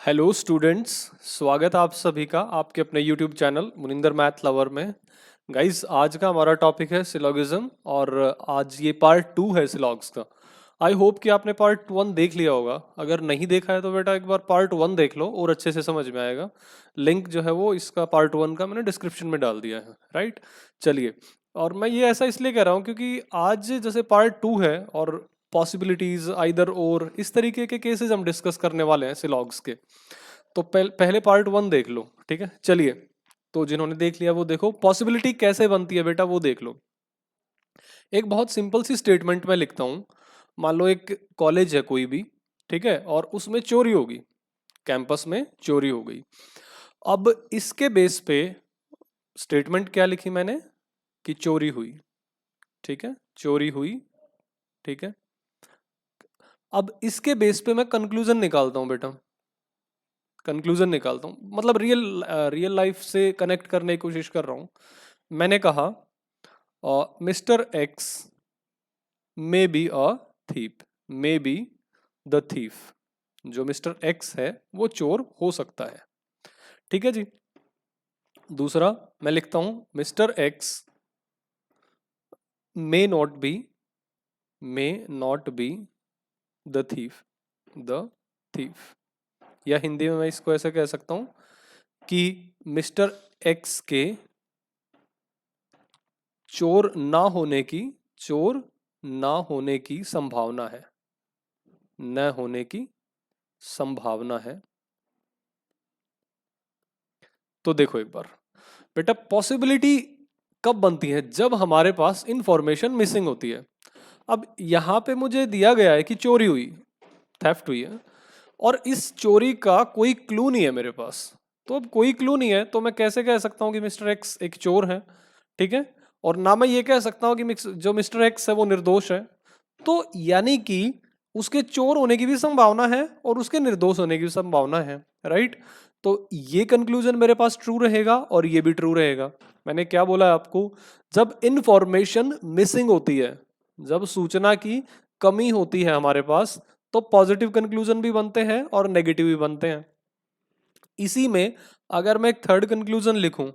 Hello students, स्वागत है आप सभी का आपके अपने YouTube channel Munindar math lover में। गाइस, आज का हमारा टॉपिक है सिलोगिज्म और आज ये पार्ट 2 है सिलॉग्स का। आई होप कि आपने पार्ट 1 देख लिया होगा। अगर नहीं देखा है तो बेटा एक बार पार्ट 1 देख लो और अच्छे से समझ में आएगा। लिंक जो है वो इसका पार्ट 1 का मैंने डिस्क्रिप्शन में डाल दिया है, राइट। चलिए, और मैं ये ऐसा इसलिए कह रहा हूँ क्योंकि आज जैसे पार्ट 2 है और पॉसिबिलिटीज आइदर और इस तरीके के केसेस हम डिस्कस करने वाले हैं सिलॉग्स के। तो पहले पार्ट 1 देख लो, ठीक है। चलिए, तो जिन्होंने देख लिया वो देखो पॉसिबिलिटी कैसे बनती है बेटा, वो देख लो। एक बहुत सिंपल सी स्टेटमेंट में लिखता हूं। मान लो एक कॉलेज है कोई भी, ठीक है, और उसमें चोरी होगी, कैंपस में चोरी हो गई। अब इसके बेस पे स्टेटमेंट क्या लिखी मैंने कि चोरी हुई, ठीक है, चोरी हुई, ठीक है। अब इसके बेस पे मैं कंक्लूजन निकालता हूं बेटा, कंक्लूजन निकालता हूं, मतलब रियल लाइफ से कनेक्ट करने की कोशिश कर रहा हूं। मैंने कहा mister x may be a thief, may be the thief. जो मिस्टर एक्स है वो चोर हो सकता है, ठीक है जी। दूसरा मैं लिखता हूं mister x may not be, may not be the thief, the thief. या हिंदी में मैं इसको ऐसे कह सकता हूं कि मिस्टर एक्स के चोर ना होने की, चोर ना होने की संभावना है, न होने की संभावना है। तो देखो एक बार बेटा, पॉसिबिलिटी कब बनती है? जब हमारे पास इंफॉर्मेशन मिसिंग होती है। अब यहां पे मुझे दिया गया है कि चोरी हुई, थेफ्ट हुई है, और इस चोरी का कोई क्लू नहीं है मेरे पास। तो अब कोई क्लू नहीं है तो मैं कैसे कह सकता हूं कि मिस्टर एक्स एक चोर है, ठीक है। और ना मैं ये कह सकता हूं कि जो मिस्टर एक्स है वो निर्दोष है। तो यानी कि उसके चोर होने की भी संभावना है और उसके निर्दोष होने की भी संभावना है, राइट। तो ये कंक्लूजन मेरे पास ट्रू रहेगा और ये भी ट्रू रहेगा। मैंने क्या बोला है आपको? जब इंफॉर्मेशन मिसिंग होती है, जब सूचना की कमी होती है हमारे पास, तो पॉजिटिव कंक्लूजन भी बनते हैं और नेगेटिव भी बनते हैं। इसी में अगर मैं एक थर्ड कंक्लूजन लिखूं,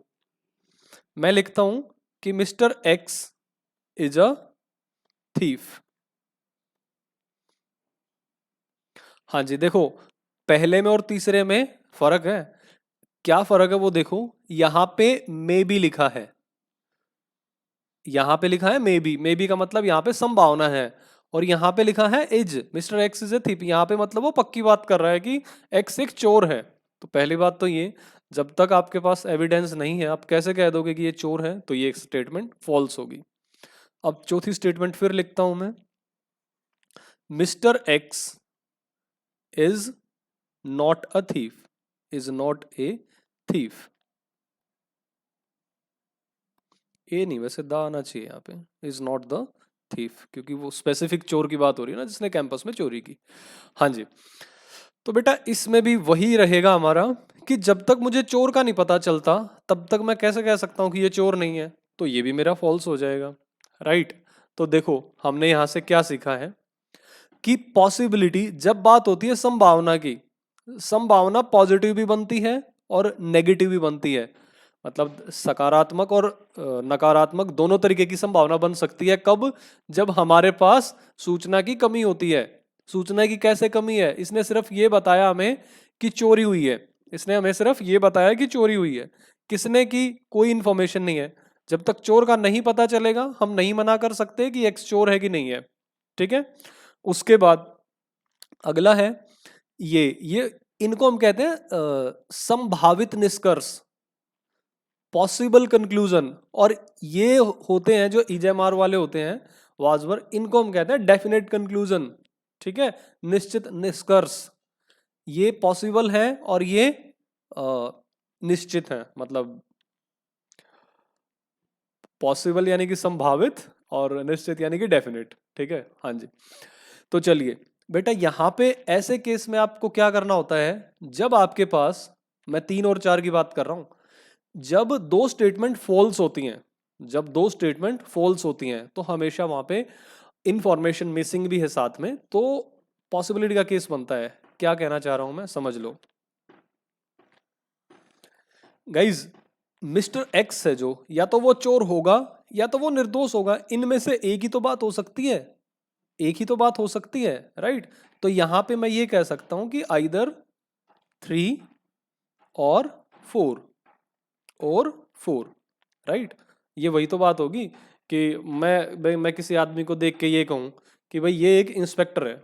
मैं लिखता हूं कि mister X is a thief. हाँ जी, देखो पहले में और तीसरे में फर्क है। क्या फर्क है वो देखो, यहां पे मे बी लिखा है, यहां पे लिखा है मे बी का मतलब यहां पे संभावना है। और यहां पे लिखा है is, mister X is a thief, यहां पे मतलब वो पक्की बात कर रहा है कि एक्स एक चोर है। तो पहली बात तो ये, जब तक आपके पास एविडेंस नहीं है आप कैसे कह दोगे कि ये चोर है? तो ये स्टेटमेंट फॉल्स होगी। अब चौथी स्टेटमेंट फिर लिखता हूं मैं, mister X is not a thief, is not a thief. A नहीं, वैसे द आना चाहिए यहाँ पे, इज नॉट द थीफ, क्योंकि वो स्पेसिफिक चोर की बात हो रही है ना जिसने कैंपस में चोरी की। हाँ जी, तो बेटा इसमें भी वही रहेगा हमारा कि जब तक मुझे चोर का नहीं पता चलता तब तक मैं कैसे कह सकता हूँ कि ये चोर नहीं है? तो ये भी मेरा फॉल्स हो जाएगा, राइट। तो देखो हमने यहाँ से क्या सीखा है कि पॉसिबिलिटी जब बात होती है संभावना की, संभावना पॉजिटिव भी बनती है और नेगेटिव भी बनती है। मतलब सकारात्मक और नकारात्मक दोनों तरीके की संभावना बन सकती है। कब? जब हमारे पास सूचना की कमी होती है। सूचना की कैसे कमी है? इसने सिर्फ ये बताया हमें कि चोरी हुई है, इसने हमें सिर्फ ये बताया कि चोरी हुई है, किसने की कोई इंफॉर्मेशन नहीं है। जब तक चोर का नहीं पता चलेगा हम नहीं मना कर सकते कि एक्स चोर है कि नहीं है, ठीक है। उसके बाद अगला है ये इनको हम कहते हैं संभावित निष्कर्ष, पॉसिबल कंक्लूजन। और ये होते हैं जो ईजेएमआर वाले होते हैं, वाजवर, इनको हम कहते हैं डेफिनेट कंक्लूजन, ठीक है, निश्चित निष्कर्ष। ये पॉसिबल है और ये निश्चित है, मतलब पॉसिबल यानी कि संभावित और निश्चित यानी कि डेफिनेट, ठीक है। हाँ जी, तो चलिए बेटा यहाँ पे ऐसे केस में आपको क्या करना होता है, जब आपके पास, मैं 3 और 4 की बात कर रहा हूं, जब दो स्टेटमेंट फॉल्स होती हैं, जब दो स्टेटमेंट फॉल्स होती हैं तो हमेशा वहां पे इंफॉर्मेशन मिसिंग भी है साथ में, तो पॉसिबिलिटी का केस बनता है। क्या कहना चाह रहा हूं मैं, समझ लो। गाइज मिस्टर एक्स है जो, या तो वो चोर होगा या तो वो निर्दोष होगा, इनमें से एक ही तो बात हो सकती है, एक ही तो बात हो सकती है, राइट। तो यहां पे मैं ये कह सकता हूं कि आइदर 3 और 4 और 4, राइट। ये वही तो बात होगी कि मैं किसी आदमी को देख के ये कहूं कि भाई ये एक इंस्पेक्टर है,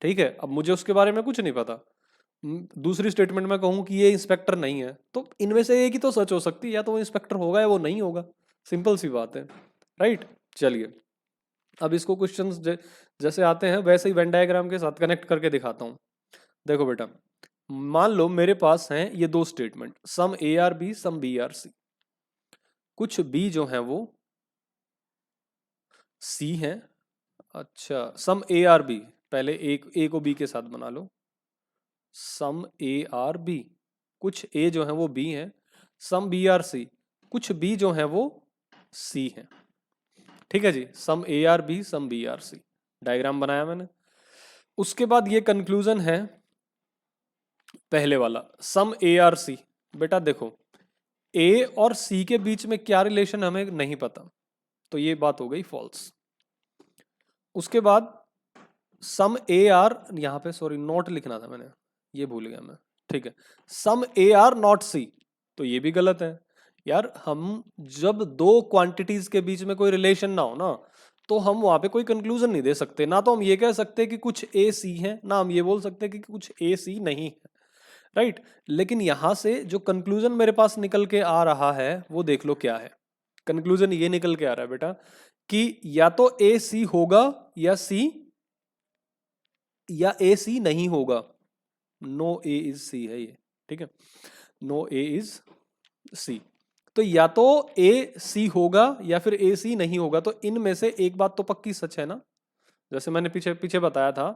ठीक है, अब मुझे उसके बारे में कुछ नहीं पता। दूसरी स्टेटमेंट में कहूं कि ये इंस्पेक्टर नहीं है, तो इनमें से एक ही तो सच हो सकती है, या तो वो इंस्पेक्टर होगा या वो नहीं होगा, सिंपल सी बात है, राइट। चलिए अब इसको क्वेश्चंस जैसे आते हैं वैसे ही वेन डायग्राम के साथ कनेक्ट करके दिखाता हूं। देखो बेटा, मान लो मेरे पास हैं ये दो statement, some A are B some B are C. कुछ बी जो है वो सी है, अच्छा सम ए आर बी, पहले एक ए को बी के साथ बना लो, सम ए आर बी, कुछ ए जो है वो बी है, सम बी आर सी, कुछ बी जो है वो सी है, ठीक है जी। Some A are B some B are C, diagram बनाया मैंने। उसके बाद ये कंक्लूजन है पहले वाला, सम ए आर सी। बेटा देखो ए और सी के बीच में क्या रिलेशन हमें नहीं पता, तो ये बात हो गई फॉल्स। उसके बाद सम ए आर, यहां पे सॉरी नॉट लिखना था मैंने, ये भूल गया मैं, ठीक है, सम ए आर नॉट सी, तो ये भी गलत है यार। हम जब दो क्वांटिटीज के बीच में कोई रिलेशन ना हो ना, तो हम वहां पे कोई कंक्लूजन नहीं दे सकते, ना तो हम ये कह सकते कि कुछ ए सी है, ना हम ये बोल सकते कि कुछ ए सी नहीं है, राइट। लेकिन यहां से जो कंक्लूजन मेरे पास निकल के आ रहा है वो देख लो क्या है। कंक्लूजन ये निकल के आ रहा है बेटा कि या तो ए सी होगा या सी, या ए सी नहीं होगा, नो ए इज सी है ये, ठीक है, नो ए इज सी। तो या तो ए सी होगा या फिर ए सी नहीं होगा, तो इनमें से एक बात तो पक्की सच है ना। जैसे मैंने पीछे पीछे बताया था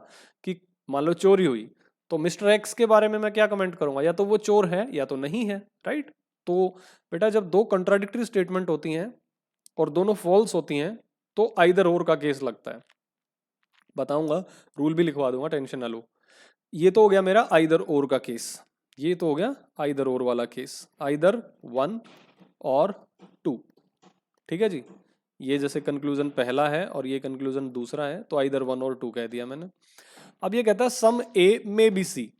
कि मान लो चोरी हुई, तो मिस्टर एक्स के बारे में मैं क्या कमेंट करूंगा, या तो वो चोर है या तो नहीं है, राइट। तो बेटा जब दो कंट्राडिक्टरी स्टेटमेंट होती हैं और दोनों फॉल्स होती हैं, तो आइदर और का केस लगता है। बताऊंगा, रूल भी लिखवा दूंगा, टेंशन ना लो। ये तो हो गया मेरा आइदर और का केस, ये तो हो गया आइदर और वाला केस, आइदर 1 और 2, ठीक है जी। ये जैसे कंक्लूजन पहला है और ये कंक्लूजन दूसरा है, तो आइदर 1 और 2 कह दिया मैंने। अब ये कहता है सम ए मे बी सी,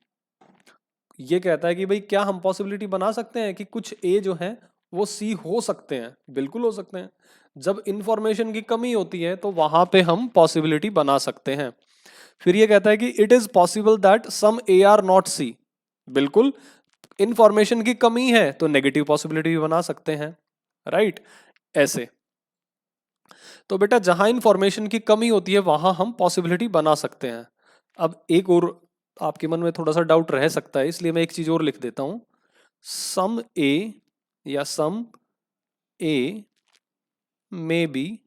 ये कहता है कि भाई क्या हम पॉसिबिलिटी बना सकते हैं कि कुछ ए जो है वो सी हो सकते हैं, बिल्कुल हो सकते हैं। जब इंफॉर्मेशन की कमी होती है तो वहां पे हम पॉसिबिलिटी बना सकते हैं। फिर ये कहता है कि it is possible that some A are not C, बिल्कुल इंफॉर्मेशन की कमी है तो नेगेटिव पॉसिबिलिटी भी बना सकते हैं, राइट, ऐसे। तो बेटा जहां इंफॉर्मेशन की कमी होती है वहां हम पॉसिबिलिटी बना सकते हैं। अब एक और आपके मन में थोड़ा सा डाउट रह सकता है, इसलिए मैं एक चीज और लिख देता हूं, सम ए या सम ए मे बी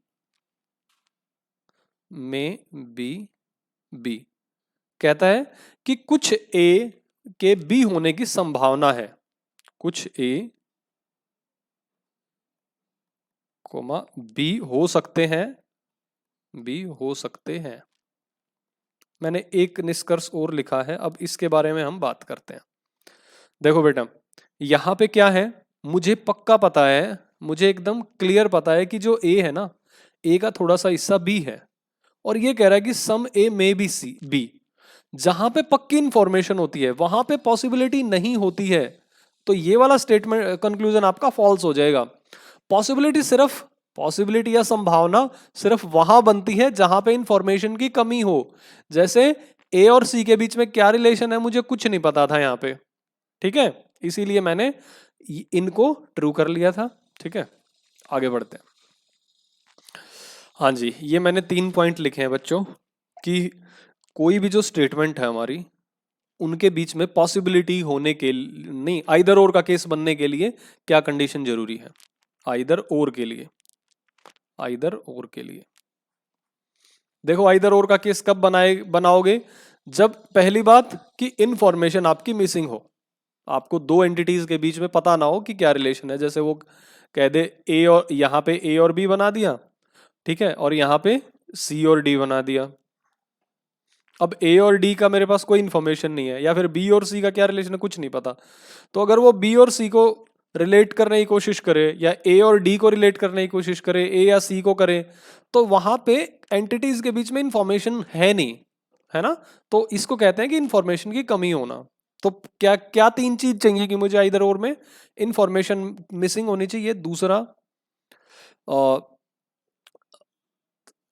बी, कहता है कि कुछ ए के बी होने की संभावना है, कुछ ए कोमा बी हो सकते हैं, बी हो सकते हैं। मैंने एक निष्कर्ष और लिखा है, अब इसके बारे में हम बात करते हैं। देखो बेटा यहां पे क्या है, मुझे पक्का पता है, मुझे एकदम क्लियर पता है कि जो ए है ना, ए का थोड़ा सा हिस्सा बी है, और ये कह रहा है कि सम ए मे बी सी बी। जहां पे पक्की इंफॉर्मेशन होती है वहां पे पॉसिबिलिटी नहीं होती है, तो ये वाला स्टेटमेंट कंक्लूजन आपका फॉल्स हो जाएगा। पॉसिबिलिटी सिर्फ, पॉसिबिलिटी या संभावना सिर्फ वहां बनती है जहां पे इंफॉर्मेशन की कमी हो। जैसे ए और सी के बीच में क्या रिलेशन है मुझे कुछ नहीं पता था यहाँ पे, ठीक है, इसीलिए मैंने इनको ट्रू कर लिया था, ठीक है। आगे बढ़ते हैं। हाँ जी, ये मैंने 3 पॉइंट लिखे हैं बच्चों कि कोई भी जो स्टेटमेंट है हमारी, उनके बीच में पॉसिबिलिटी होने के नहीं, आइदर और का केस बनने के लिए क्या कंडीशन जरूरी है, आइदर और के लिए, आइदर और के लिए। देखो आइदर और का केस कब बनाओगे, जब पहली बात कि इंफॉर्मेशन आपकी मिसिंग हो, आपको दो एंटिटीज के बीच में पता ना हो कि क्या रिलेशन है। जैसे वो कह दे ए और यहाँ पे ए और बी बना दिया, ठीक है, और यहाँ पे सी और डी बना दिया, अब ए और डी का मेरे पास कोई इन्फॉर्मेशन नहीं है, या फिर बी और सी का क्या रिलेशन है कुछ नहीं पता। तो अगर वो बी और सी को रिलेट करने की कोशिश करे, या ए और डी को रिलेट करने की कोशिश करे, ए या सी को करे, तो वहां पे एंटिटीज के बीच में इंफॉर्मेशन है नहीं, है ना। तो इसको कहते हैं कि इंफॉर्मेशन की कमी होना। तो क्या क्या तीन चीज चाहिए कि मुझे इधर और में इंफॉर्मेशन मिसिंग होनी चाहिए। दूसरा,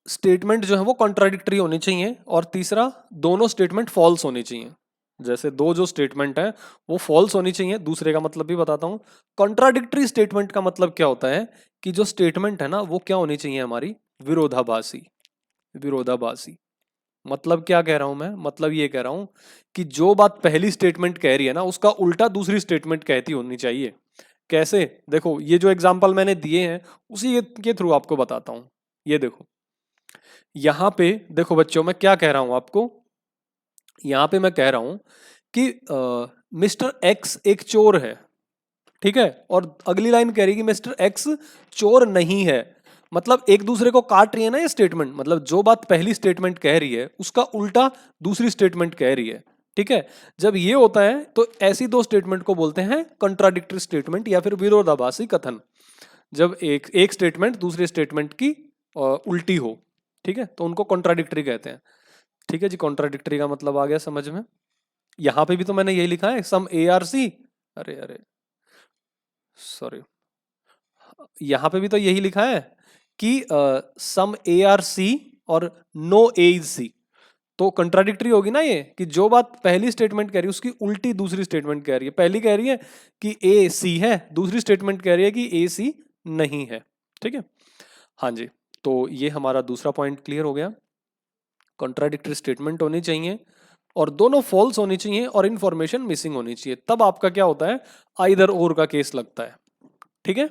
स्टेटमेंट जो है वो कॉन्ट्राडिक्टरी होनी चाहिए, और तीसरा, दोनों स्टेटमेंट फॉल्स होनी चाहिए। जैसे दो जो स्टेटमेंट है वो फॉल्स होनी चाहिए। दूसरे का मतलब भी बताता हूं। कॉन्ट्राडिक्टरी स्टेटमेंट का मतलब क्या होता है कि जो स्टेटमेंट है ना वो क्या होनी चाहिए हमारी, विरोधाभासी। विरोधाभासी मतलब क्या कह रहा हूं मैं, मतलब ये कह रहा हूं कि जो बात पहली स्टेटमेंट कह रही है ना उसका उल्टा दूसरी स्टेटमेंट कहती होनी चाहिए। कैसे, देखो ये जो एग्जांपल मैंने दिए हैं उसी के थ्रू आपको बताता हूं। ये देखो, यहां पे देखो बच्चों, मैं क्या कह रहा हूं आपको, यहां पे मैं कह रहा हूं कि मिस्टर एक्स एक चोर है, ठीक है, और अगली लाइन कह रही है कि मिस्टर एक्स चोर नहीं है। मतलब एक दूसरे को काट रही है ना ये स्टेटमेंट, मतलब जो बात पहली स्टेटमेंट कह रही है उसका उल्टा दूसरी स्टेटमेंट कह रही है, ठीक है। जब ये होता है तो ऐसी दो स्टेटमेंट को बोलते हैं कॉन्ट्राडिक्टरी स्टेटमेंट या फिर विरोधाभासी कथन। जब एक एक स्टेटमेंट दूसरे स्टेटमेंट की उल्टी हो, ठीक है, तो उनको कॉन्ट्राडिक्टरी कहते हैं। ठीक है जी, कॉन्ट्राडिक्टरी का मतलब आ गया समझ में। यहां पे भी तो मैंने यही लिखा है, सम ए आर सी, अरे अरे सॉरी, यहां पे भी तो यही लिखा है कि सम ए आर सी और नो ए इज सी। तो कंट्राडिक्टरी होगी ना ये, कि जो बात पहली स्टेटमेंट कह रही है उसकी उल्टी दूसरी स्टेटमेंट कह रही है। पहली कह रही है कि ए सी है, दूसरी स्टेटमेंट कह रही है कि ए सी नहीं है, ठीक है। हाँ जी, तो ये हमारा दूसरा पॉइंट क्लियर हो गया। कॉन्ट्राडिक्टरी स्टेटमेंट होनी चाहिए और दोनों फॉल्स होनी चाहिए और इन्फॉर्मेशन मिसिंग होनी चाहिए, तब आपका क्या होता है, आइदर और का केस लगता है, ठीक है।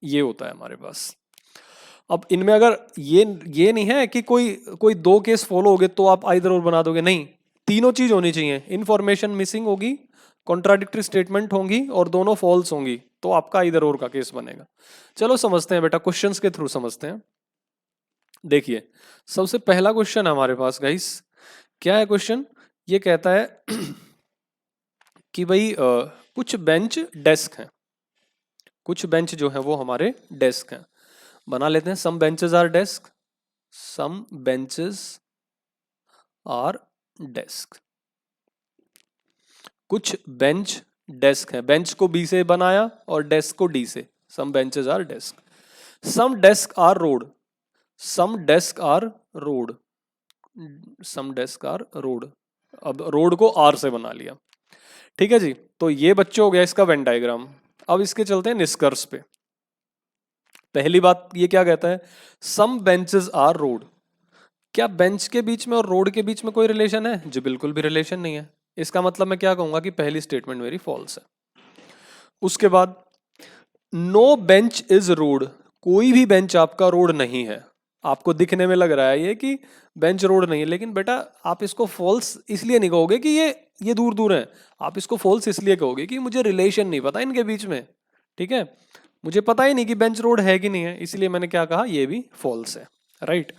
ये होता है हमारे पास। अब इनमें अगर ये नहीं है कि कोई कोई दो केस फॉलो हो गए तो आप आइदर और बना दोगे, नहीं, तीनों चीज होनी चाहिए। इन्फॉर्मेशन मिसिंग होगी, कॉन्ट्राडिक्टरी स्टेटमेंट होंगी और दोनों फॉल्स होंगी, तो आपका आइदर और का केस बनेगा। चलो समझते हैं बेटा, क्वेश्चंस के थ्रू समझते हैं। देखिए, सबसे पहला क्वेश्चन हमारे पास गाइस, क्या है क्वेश्चन, ये कहता है कि भाई कुछ बेंच डेस्क हैं, कुछ बेंच जो है वो हमारे डेस्क हैं। बना लेते हैं, some benches are desk, some benches are desk. कुछ बेंच डेस्क है, बेंच को बी से बनाया और डेस्क को डी से, some benches are desk. Some desk are road, some desk are road, some desk are road. अब रोड को आर से बना लिया, ठीक है जी। तो ये बच्चों हो गया इसका वेन डायग्राम। अब इसके चलते हैं निष्कर्ष पे। पहली बात ये क्या कहता है, सम बेंचेस आर रोड। क्या बेंच के बीच में और रोड के बीच में कोई रिलेशन है, जी बिल्कुल भी रिलेशन नहीं है। इसका मतलब मैं क्या कहूंगा कि पहली स्टेटमेंट मेरी फॉल्स है। उसके बाद, नो बेंच इज रोड, कोई भी बेंच आपका रोड नहीं है। आपको दिखने में लग रहा है ये कि बेंच रोड नहीं है, लेकिन बेटा आप इसको फॉल्स इसलिए नहीं कहोगे कि ये दूर दूर है, आप इसको फॉल्स इसलिए कहोगे कि मुझे रिलेशन नहीं पता इनके बीच में, ठीक है। मुझे पता ही नहीं कि बेंच रोड है कि नहीं है, इसलिए मैंने क्या कहा, ये भी फॉल्स है, राइट।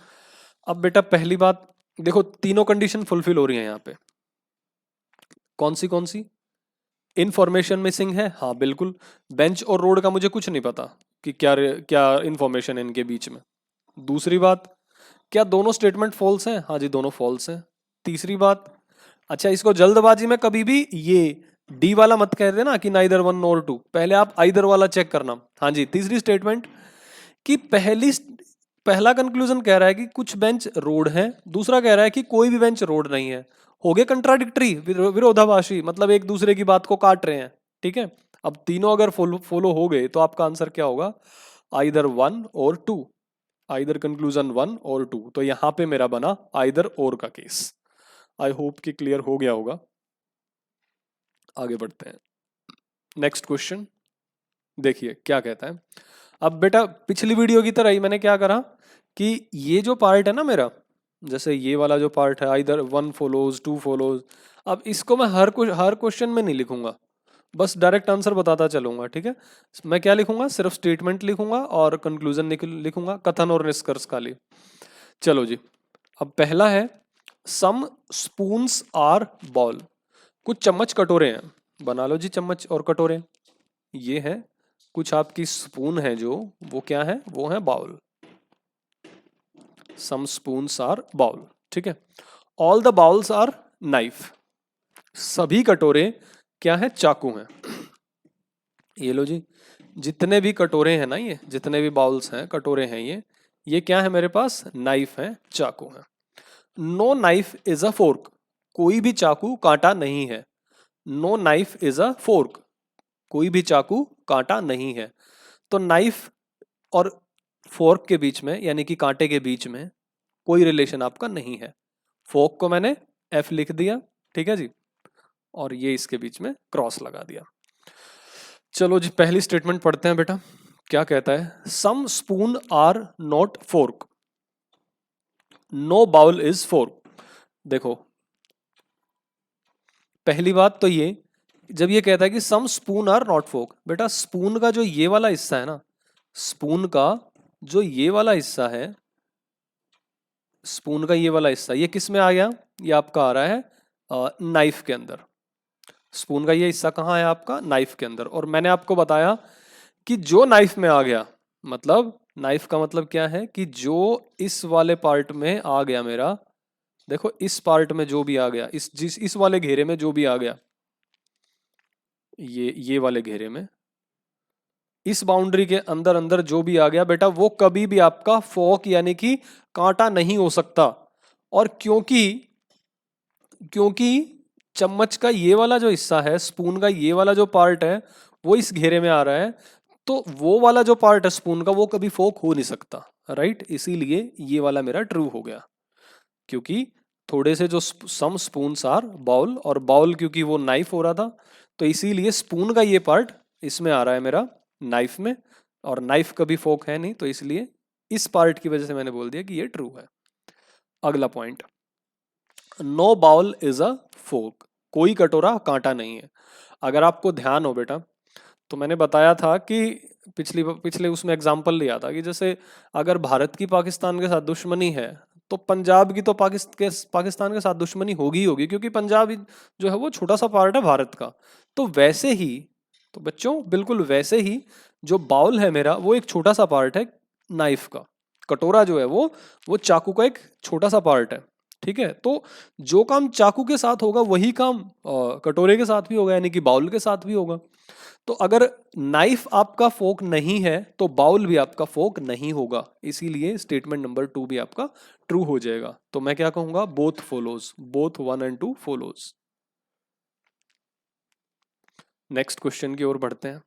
अब बेटा पहली बात देखो, तीनों कंडीशन फुलफिल हो रही है यहाँ पे। कौन सी इंफॉर्मेशन मिसिंग है, हाँ बिल्कुल। बेंच और रोड का मुझे कुछ नहीं पता कि क्या क्या इंफॉर्मेशन है इनके बीच में। दूसरी बात, क्या दोनों स्टेटमेंट फॉल्स हैं, हाँ जी दोनों फॉल्स हैं। तीसरी बात, अच्छा इसको जल्दबाजी में कभी भी ये डी वाला मत कह देना कि नाइदर वन नॉर टू, पहले आप आइदर वाला चेक करना। हाँ जी, तीसरी स्टेटमेंट कि पहला कंक्लूजन कह रहा है कि कुछ बेंच रोड है, दूसरा कह रहा है कि कोई भी बेंच रोड नहीं है। हो गए कंट्राडिक्टरी, विरोधाभासी, मतलब एक दूसरे की बात को काट रहे हैं, ठीक है। अब तीनों अगर फॉलो हो गए तो आपका आंसर क्या होगा, आइदर वन और टू, आइदर कंक्लूजन वन और टू। तो यहां पे मेरा बना आइदर और का केस। आई होप कि क्लियर हो गया होगा। आगे बढ़ते हैं, नेक्स्ट क्वेश्चन देखिए क्या कहता है। अब बेटा पिछली वीडियो की तरह ही मैंने क्या करा कि ये जो पार्ट है ना मेरा, जैसे ये वाला जो पार्ट है, either one follows two follows, अब इसको मैं हर क्वेश्चन में नहीं लिखूंगा, बस डायरेक्ट आंसर बताता चलूंगा, ठीक है। मैं क्या लिखूंगा, सिर्फ स्टेटमेंट लिखूंगा और कंक्लूजन लिखूंगा, कथन और निष्कर्ष खाली। चलो जी, अब पहला है सम स्पून्स आर बाउल, कुछ चम्मच कटोरे हैं, बना लो जी चम्मच और कटोरे। ये है कुछ आपकी स्पून है जो, वो क्या है, वो है bowl. Some spoons are bowl, ठीक है। All the bowls are knife, सभी कटोरे क्या है, चाकू हैं। ये लो जी, जितने भी कटोरे हैं ना, ये जितने भी बाउल्स हैं, कटोरे हैं, ये क्या है मेरे पास, नाइफ है, चाकू है। No knife is a fork, कोई भी चाकू कांटा नहीं है। No knife is a fork, कोई भी चाकू कांटा नहीं है। तो नाइफ और फोर्क के बीच में, यानी कि कांटे के बीच में कोई रिलेशन आपका नहीं है। फोर्क को मैंने एफ लिख दिया, ठीक है जी, और ये इसके बीच में क्रॉस लगा दिया। चलो जी पहली स्टेटमेंट पढ़ते हैं बेटा, क्या कहता है, some spoon are not fork, no bowl is fork. देखो पहली बात तो ये, जब ये कहता है कि some spoon are not fork, बेटा स्पून का जो ये वाला हिस्सा है ना, स्पून का जो ये वाला हिस्सा है, स्पून का ये वाला हिस्सा, ये किस में आ गया, ये आपका आ रहा है नाइफ के अंदर। स्पून का ये हिस्सा कहाँ है आपका, नाइफ के अंदर। और मैंने आपको बताया कि जो नाइफ में आ गया, मतलब नाइफ का मतलब क्या है कि जो इस वाले पार्ट में आ गया मेरा, देखो इस पार्ट में जो भी आ गया, इस वाले घेरे में जो भी आ गया, ये वाले घेरे में, इस बाउंड्री के अंदर अंदर जो भी आ गया बेटा, वो कभी भी आपका फोक यानी कि कांटा नहीं हो सकता। और क्योंकि क्योंकि चम्मच का ये वाला जो हिस्सा है, स्पून का ये वाला जो पार्ट है, वो इस घेरे में आ रहा है, तो वो वाला जो पार्ट है स्पून का, वो कभी फोक हो नहीं सकता, राइट। इसीलिए ये वाला मेरा ट्रू हो गया, क्योंकि थोड़े से जो सम स्पून्स आर बाउल, और बाउल क्योंकि वो नाइफ हो रहा था, तो इसीलिए स्पून का ये पार्ट इसमें आ रहा है मेरा नाइफ में, और नाइफ कभी फोक है नहीं, तो इसलिए इस पार्ट की वजह से मैंने बोल दिया कि ये ट्रू है। अगला point, no bowl is a fork, कोई कटोरा कांटा नहीं है। अगर आपको ध्यान हो बेटा, तो मैंने बताया था कि पिछले उसमें एग्जाम्पल लिया था कि जैसे अगर भारत की पाकिस्तान के साथ दुश्मनी है, तो पंजाब की तो पाकिस्तान के साथ दुश्मनी होगी ही होगी, क्योंकि पंजाब जो है वो छोटा सा पार्ट है भारत का। तो वैसे ही, तो बच्चों बिल्कुल वैसे ही, जो बाउल है मेरा, वो एक छोटा सा पार्ट है नाइफ का। कटोरा जो है वो चाकू का एक छोटा सा पार्ट है, ठीक है। तो जो काम चाकू के साथ होगा वही काम कटोरे के साथ भी होगा, यानी कि बाउल के साथ भी होगा। तो अगर नाइफ आपका फोक नहीं है, तो बाउल भी आपका फोक नहीं होगा, इसीलिए स्टेटमेंट नंबर 2 भी आपका ट्रू हो जाएगा। तो मैं क्या कहूंगा, both follows, both 1 and 2 follows. Next question की ओर बढ़ते हैं।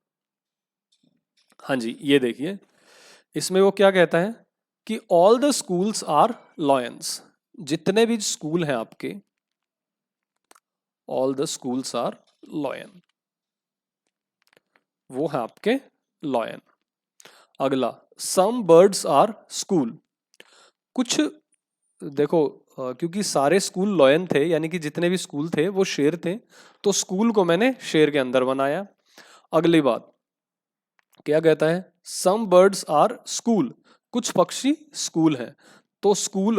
हाँ जी, ये देखिए, इसमें वो क्या कहता है कि all the schools are lions, जितने भी स्कूल हैं आपके, all the schools are lion, वो है आपके लॉयन। अगला, सम बर्ड्स आर स्कूल, कुछ, देखो क्योंकि सारे स्कूल लॉयन थे, यानी कि जितने भी स्कूल थे वो शेर थे, तो स्कूल को मैंने शेर के अंदर बनाया। अगली बात क्या कहता है, सम बर्ड्स आर स्कूल, कुछ पक्षी स्कूल हैं। तो स्कूल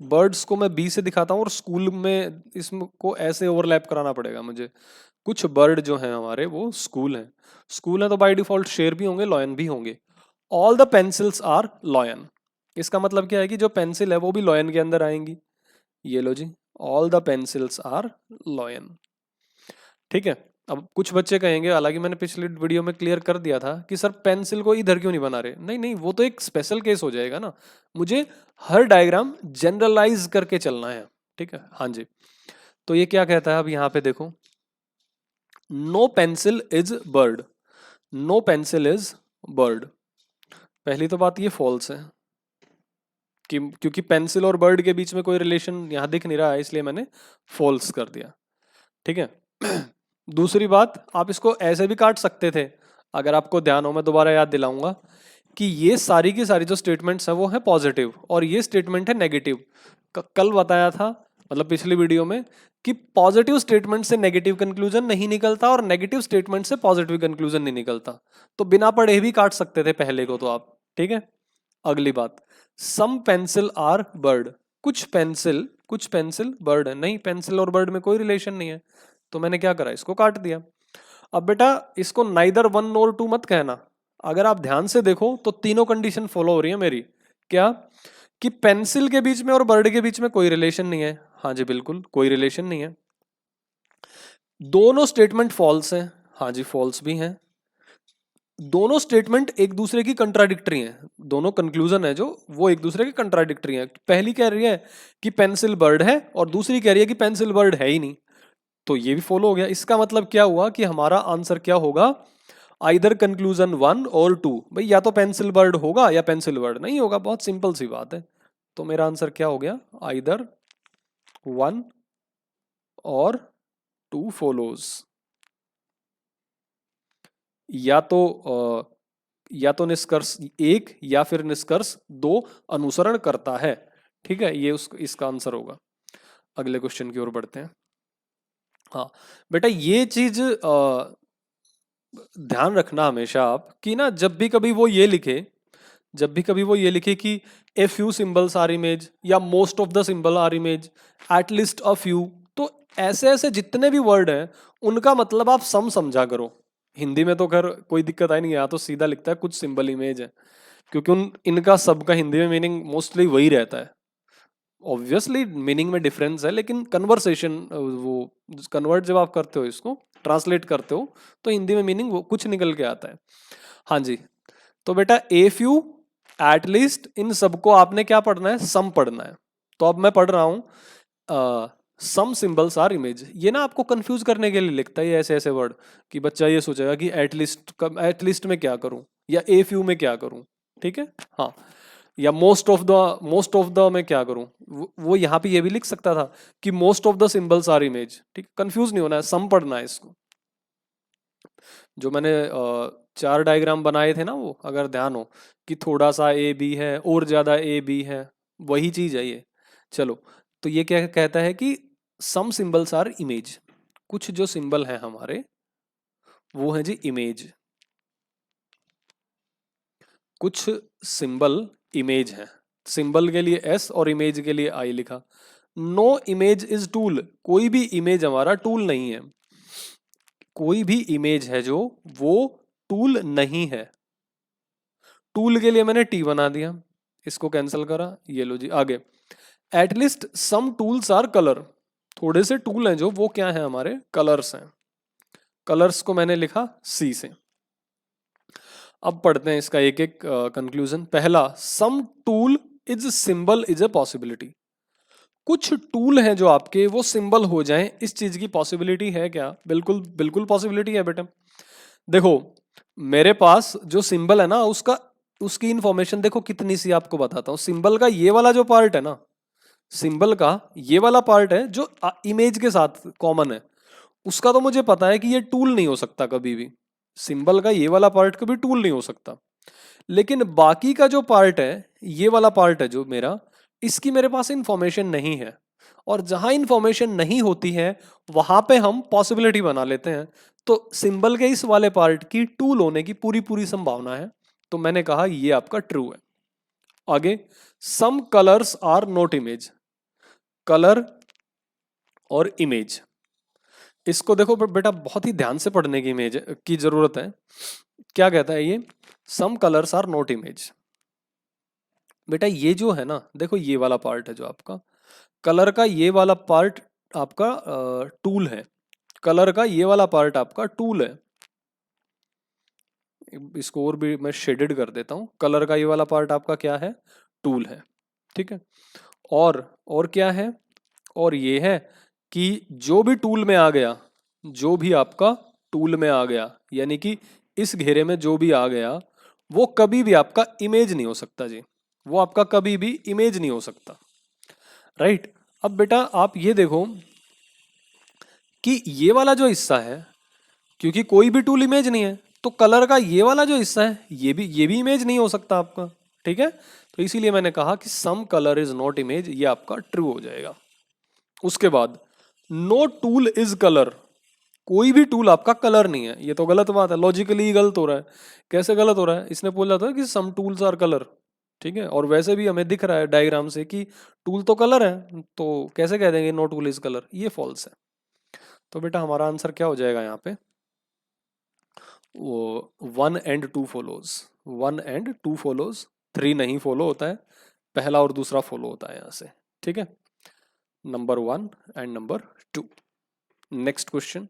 बर्ड्स को मैं बी से दिखाता हूँ, और स्कूल में इसको ऐसे ओवरलैप कराना पड़ेगा मुझे। कुछ बर्ड जो हैं हमारे वो स्कूल हैं, स्कूल हैं तो बाय डिफॉल्ट शेर भी होंगे, लॉयन भी होंगे। All the pencils are lion, इसका मतलब क्या है कि जो पेंसिल है वो भी लॉयन के अंदर आएंगी। ये लो जी, all the pencils are lion, ठीक है। अब कुछ बच्चे कहेंगे, हालांकि मैंने पिछली वीडियो में क्लियर कर दिया था कि सर पेंसिल को इधर क्यों नहीं बना रहे, नहीं नहीं, वो तो एक स्पेशल केस हो जाएगा ना, मुझे हर डायग्राम जनरलाइज करके चलना है, ठीक है। हाँ जी, तो ये क्या कहता है, अब यहाँ पे देखो, no pencil is bird, no pencil is bird. पहली तो बात ये फॉल्स है, कि क्योंकि पेंसिल और बर्ड के बीच में कोई रिलेशन यहाँ दिख नहीं रहा है, इसलिए मैंने फॉल्स कर दिया, ठीक है। दूसरी बात, आप इसको ऐसे भी काट सकते थे, अगर आपको ध्यान हो, मैं दोबारा याद दिलाऊंगा कि ये सारी की सारी जो स्टेटमेंट्स हैं वो है पॉजिटिव, और ये स्टेटमेंट है नेगेटिव। कल बताया था, मतलब पिछली वीडियो में, कि पॉजिटिव स्टेटमेंट से नेगेटिव कंक्लूजन नहीं निकलता, और नेगेटिव स्टेटमेंट से पॉजिटिव कंक्लूजन नहीं निकलता। तो बिना पढ़े भी काट सकते थे पहले को तो आप, ठीक है। अगली बात, सम पेंसिल आर बर्ड, कुछ पेंसिल बर्ड है, नहीं पेंसिल और बर्ड में कोई रिलेशन नहीं है, तो मैंने क्या करा, इसको काट दिया। अब बेटा इसको नाइदर वन नोर टू मत कहना, अगर आप ध्यान से देखो तो तीनों कंडीशन फॉलो हो रही है मेरी। क्या? कि पेंसिल के बीच में और बर्ड के बीच में कोई रिलेशन नहीं है, हाँ जी बिल्कुल कोई रिलेशन नहीं है। दोनों स्टेटमेंट फॉल्स हैं, हाँ जी फॉल्स भी हैं। दोनों स्टेटमेंट एक दूसरे की कंट्राडिक्टरी हैं, दोनों कंक्लूजन है जो वो एक दूसरे की कंट्राडिक्टरी हैं। पहली कह रही है कि पेंसिल बर्ड है और दूसरी कह रही है कि पेंसिल बर्ड है ही नहीं, तो ये भी फॉलो हो गया। इसका मतलब क्या हुआ कि हमारा आंसर क्या होगा, आइदर कंक्लूजन वन और टू। भाई या तो पेंसिल बर्ड होगा या पेंसिल बर्ड नहीं होगा, बहुत सिंपल सी बात है। तो मेरा आंसर क्या हो गया, आइदर वन और टू फॉलोज, या तो निष्कर्ष एक या फिर निष्कर्ष दो अनुसरण करता है। ठीक है, ये इसका आंसर होगा। अगले क्वेश्चन की ओर बढ़ते हैं। हाँ बेटा ये चीज ध्यान रखना हमेशा आप कि ना जब भी कभी वो ये लिखे, जब भी कभी वो ये लिखे कि a few symbols are image या most of the symbol are image, at least a few, तो ऐसे ऐसे जितने भी वर्ड हैं उनका मतलब आप सम समझा करो। हिंदी में तो खैर कोई दिक्कत आई नहीं, यहाँ तो सीधा लिखता है कुछ सिंबल इमेज है, क्योंकि उन इनका सबका हिंदी में मीनिंग मोस्टली वही रहता है। ऑब्वियसली मीनिंग में डिफरेंस है, लेकिन कन्वर्सेशन वो कन्वर्ट जब आप करते हो, इसको ट्रांसलेट करते हो, तो हिंदी में मीनिंग वो कुछ निकल के आता है। हाँ जी, तो बेटा ए फ्यू एट लीस्ट, इन सबको आपने क्या पढ़ना है, सम पढ़ना है। तो अब मैं पढ़ रहा हूं सम सिंबल्स आर इमेज। ये ना आपको कंफ्यूज करने के लिए लिखता है ये ऐसे ऐसे वर्ड, कि बच्चा ये सोचेगा कि एट लिस्ट में क्या करूं या ए फ्यू में क्या करूं। ठीक है, हाँ, या मोस्ट ऑफ द में क्या करूं, वो यहाँ पे ये भी लिख सकता था कि most of the symbols are image. ठीक, कंफ्यूज नहीं होना है, सम पढ़ना है इसको। जो मैंने चार डायग्राम बनाए थे ना, वो अगर ध्यान हो कि थोड़ा सा ए बी है और ज्यादा ए बी है, वही चीज है ये। चलो, तो ये क्या कहता है कि सम सिंबल्स आर इमेज, कुछ जो सिंबल है हमारे वो है जी इमेज, कुछ सिंबल इमेज है। सिंबल के लिए एस और इमेज के लिए आई लिखा। नो इमेज इज टूल, कोई भी इमेज हमारा टूल नहीं है, कोई भी इमेज है जो वो टूल नहीं है। टूल के लिए मैंने टी बना दिया, इसको कैंसिल करा, ये लो जी आगे। At least some tools are colour, थोड़े से टूल हैं जो वो क्या है, हमारे कलर्स हैं। कलर्स को मैंने लिखा सी से। अब पढ़ते हैं इसका एक एक कंक्लूजन। पहला, some tool is symbol is a possibility, कुछ टूल हैं जो आपके वो सिंबल हो जाएं, इस चीज की पॉसिबिलिटी है क्या, बिल्कुल बिल्कुल पॉसिबिलिटी है बेटा। देखो मेरे पास जो सिंबल है ना, उसका उसकी इंफॉर्मेशन देखो कितनी सी आपको बताता हूँ। सिंबल का ये वाला जो पार्ट है ना, सिंबल का ये वाला पार्ट है जो इमेज के साथ कॉमन है, उसका तो मुझे पता है कि ये टूल नहीं हो सकता कभी भी। सिंबल का ये वाला पार्ट कभी टूल नहीं हो सकता। लेकिन बाकी का जो पार्ट है, ये वाला पार्ट है जो मेरा, इसकी मेरे पास इंफॉर्मेशन नहीं है। और जहां इंफॉर्मेशन नहीं होती है वहां पे हम पॉसिबिलिटी बना लेते हैं। तो सिंबल के इस वाले पार्ट की टूल होने की पूरी पूरी संभावना है, तो मैंने कहा ये आपका ट्रू है। आगे, some colours are not image, colour और इमेज, इसको देखो बेटा बहुत ही ध्यान से पढ़ने की इमेज की जरूरत है। क्या कहता है ये, some colours are not image. बेटा ये जो है ना, देखो ये वाला पार्ट है जो आपका कलर का, ये वाला पार्ट आपका टूल है। कलर का ये वाला पार्ट आपका टूल है। इसको और भी मैं शेडेड कर देता हूं। कलर का ये वाला पार्ट आपका क्या है, टूल है। ठीक है, और क्या है, और ये है कि जो भी टूल में आ गया, जो भी आपका टूल में आ गया, यानी कि इस घेरे में जो भी आ गया, वो कभी भी आपका इमेज नहीं हो सकता जी, वो आपका कभी भी इमेज नहीं हो सकता। राइट, अब बेटा आप ये देखो कि ये वाला जो हिस्सा है, क्योंकि कोई भी टूल इमेज नहीं है, तो कलर का ये वाला जो हिस्सा है ये भी इमेज नहीं हो सकता आपका। ठीक है, तो इसीलिए मैंने कहा कि some colour is not image, ये आपका ट्रू हो जाएगा। उसके बाद, नो टूल इज कलर, कोई भी टूल आपका कलर नहीं है। ये तो गलत बात है, लॉजिकली गलत हो रहा है। कैसे गलत हो रहा है, इसने बोला था कि सम टूल्स आर कलर। ठीक है, और वैसे भी हमें दिख रहा है डायग्राम से कि टूल तो कलर है, तो कैसे कह देंगे नो टूल इज कलर, ये फॉल्स है। तो बेटा हमारा आंसर क्या हो जाएगा यहाँ पे, वो 1 and 2 फॉलोज, 1 and 2 फॉलोज, 3 नहीं फॉलो होता है, पहला और दूसरा फॉलो होता है यहाँ से। ठीक है, number 1 and number 2। Next question,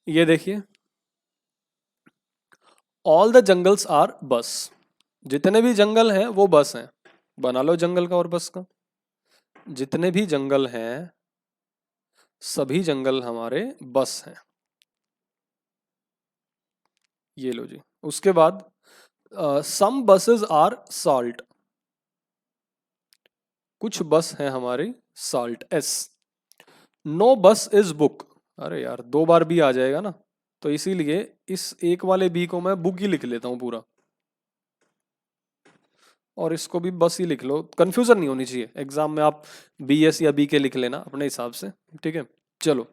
ये देखिए, ऑल द जंगल्स आर बस, जितने भी जंगल हैं वो बस हैं। बना लो जंगल का और बस का, जितने भी जंगल हैं सभी जंगल हमारे बस हैं। ये लो जी। उसके बाद सम बसेस आर सॉल्ट, कुछ बस हैं हमारी सॉल्ट, एस। नो बस इज बुक, अरे यार 2 बार भी आ जाएगा ना, तो इसीलिए इस एक वाले बी को मैं बुक ही लिख लेता हूं पूरा, और इसको भी बस ही लिख लो, कंफ्यूजन नहीं होनी चाहिए। एग्जाम में आप बी एस या बी के लिख लेना अपने हिसाब से। ठीक है, चलो,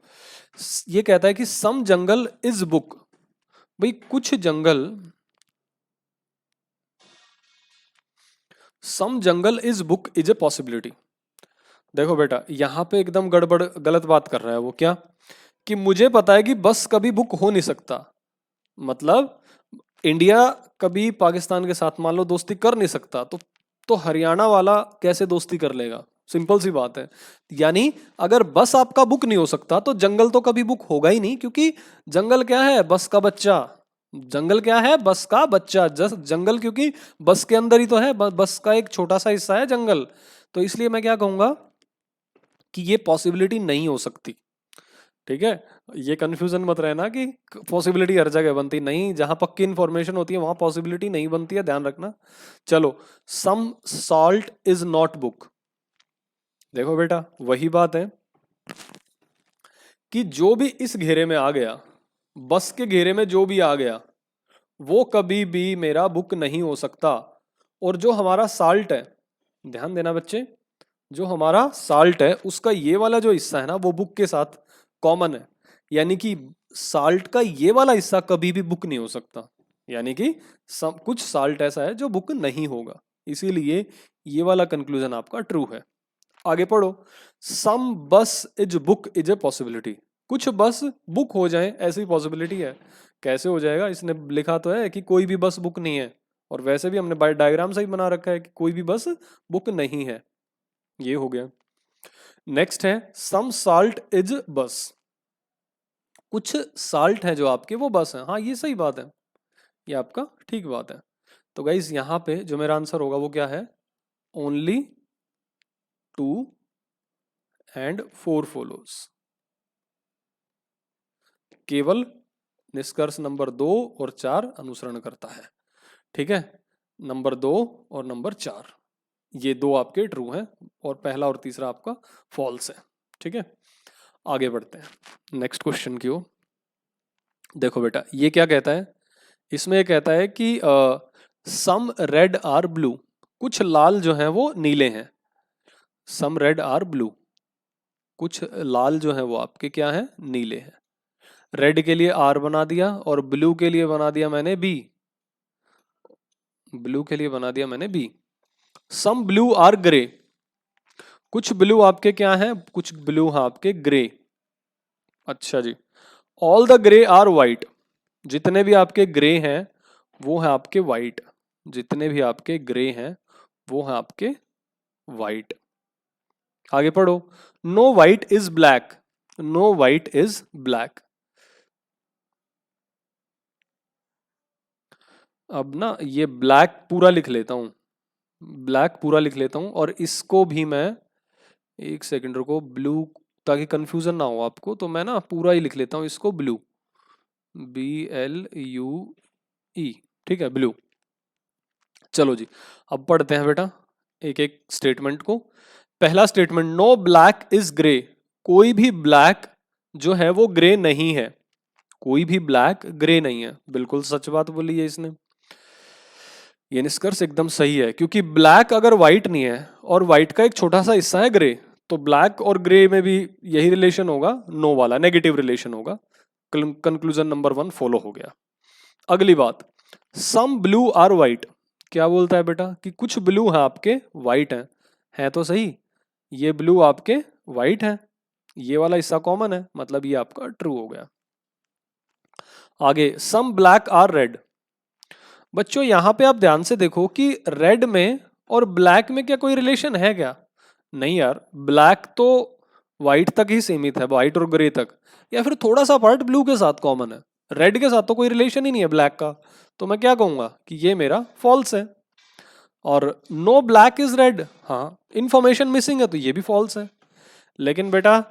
ये कहता है कि सम जंगल इज बुक, भाई कुछ जंगल, some jungle is book is a possibility. देखो बेटा यहां पे एकदम गड़बड़ गलत बात कर रहा है वो, क्या कि मुझे पता है कि बस कभी बुक हो नहीं सकता, मतलब इंडिया कभी पाकिस्तान के साथ मान लो दोस्ती कर नहीं सकता, तो हरियाणा वाला कैसे दोस्ती कर लेगा, सिंपल सी बात है। यानी अगर बस आपका बुक नहीं हो सकता तो जंगल तो कभी बुक होगा ही नहीं, क्योंकि जंगल क्या है, बस का बच्चा। जंगल क्या है, बस का बच्चा। जंगल क्योंकि बस के अंदर ही तो है, बस का एक छोटा सा हिस्सा है जंगल, तो इसलिए मैं क्या कहूंगा कि ये पॉसिबिलिटी नहीं हो सकती। ठीक है, ये कंफ्यूजन मत रहना कि पॉसिबिलिटी हर जगह बनती, नहीं, जहां पक्की इंफॉर्मेशन होती है वहां पॉसिबिलिटी नहीं बनती है, ध्यान रखना। चलो, some salt is not book, देखो बेटा वही बात है कि जो भी इस घेरे में आ गया, बस के घेरे में जो भी आ गया वो कभी भी मेरा बुक नहीं हो सकता। और जो हमारा साल्ट है, ध्यान देना बच्चे, जो हमारा साल्ट है उसका ये वाला जो हिस्सा है ना वो बुक के साथ कॉमन है, यानी कि साल्ट का ये वाला हिस्सा कभी भी बुक नहीं हो सकता, यानी कि कुछ साल्ट ऐसा है जो बुक नहीं होगा, इसीलिए ये वाला कंक्लूजन आपका ट्रू है। आगे पढ़ो, सम बस is book is a possibility, कुछ बस बुक हो जाए ऐसी पॉसिबिलिटी है। कैसे हो जाएगा, इसने लिखा तो है कि कोई भी बस बुक नहीं है, और वैसे भी हमने डायग्राम से ही बना रखा है कि कोई भी बस बुक नहीं है। ये हो गया। नेक्स्ट है सम साल्ट इज बस, कुछ साल्ट है जो आपके वो बस है। हाँ ये सही बात है, ये आपका ठीक बात है। तो गाइस यहाँ पे जो मेरा आंसर होगा वो क्या है, ओनली 2 and 4 फॉलोज, केवल निष्कर्ष नंबर 2 और 4 अनुसरण करता है। ठीक है, नंबर 2 और नंबर 4 ये 2 आपके ट्रू हैं, और पहला और तीसरा आपका फॉल्स है। ठीक है, आगे बढ़ते हैं नेक्स्ट क्वेश्चन की ओर। देखो बेटा ये क्या कहता है, इसमें ये कहता है कि सम रेड आर ब्लू, कुछ लाल जो है वो नीले हैं। सम रेड आर ब्लू, कुछ लाल जो है वो आपके क्या है, नीले हैं। रेड के लिए आर बना दिया और ब्लू के लिए बना दिया मैंने बी, ब्लू के लिए बना दिया मैंने B. Some blue are grey, कुछ ब्लू आपके क्या हैं, कुछ ब्लू हैं आपके ग्रे। अच्छा जी, all the grey are white, जितने भी आपके ग्रे हैं वो है आपके वाइट, जितने भी आपके ग्रे हैं वो है आपके वाइट। आगे पढ़ो, no white is black, no white is black. अब ना ये ब्लैक पूरा लिख लेता हूं, ब्लैक पूरा लिख लेता हूं, और इसको भी मैं, एक सेकंड रुको, ब्लू, ताकि कंफ्यूजन ना हो आपको, तो मैं ना पूरा ही लिख लेता हूं इसको ब्लू, BLUE। ठीक है, ब्लू। चलो जी, अब पढ़ते हैं बेटा एक एक स्टेटमेंट को। पहला statement, no black is grey, कोई भी ब्लैक जो है वो ग्रे नहीं है, कोई भी ब्लैक ग्रे नहीं है। बिल्कुल सच बात बोली है इसने, ये निष्कर्ष एकदम सही है, क्योंकि ब्लैक अगर व्हाइट नहीं है और व्हाइट का एक छोटा सा हिस्सा है ग्रे, तो ब्लैक और ग्रे में भी यही रिलेशन होगा, नो वाला नेगेटिव रिलेशन होगा। कंक्लूजन नंबर 1 फॉलो हो गया। अगली बात, सम ब्लू आर व्हाइट, क्या बोलता है बेटा कि कुछ ब्लू है आपके वाइट हैं, है तो सही, ये ब्लू आपके वाइट हैं, ये वाला हिस्सा कॉमन है, मतलब ये आपका ट्रू हो गया। आगे सम ब्लैक आर रेड। बच्चों यहां पे आप ध्यान से देखो कि रेड में और ब्लैक में क्या कोई रिलेशन है क्या? नहीं यार, ब्लैक तो व्हाइट तक ही सीमित है, व्हाइट और ग्रे तक, या फिर थोड़ा सा पार्ट ब्लू के साथ कॉमन है, रेड के साथ तो कोई रिलेशन ही नहीं है ब्लैक का। तो मैं क्या कहूंगा कि ये मेरा फॉल्स है। और नो ब्लैक इज रेड, हाँ इंफॉर्मेशन मिसिंग है तो ये भी फॉल्स है। लेकिन बेटा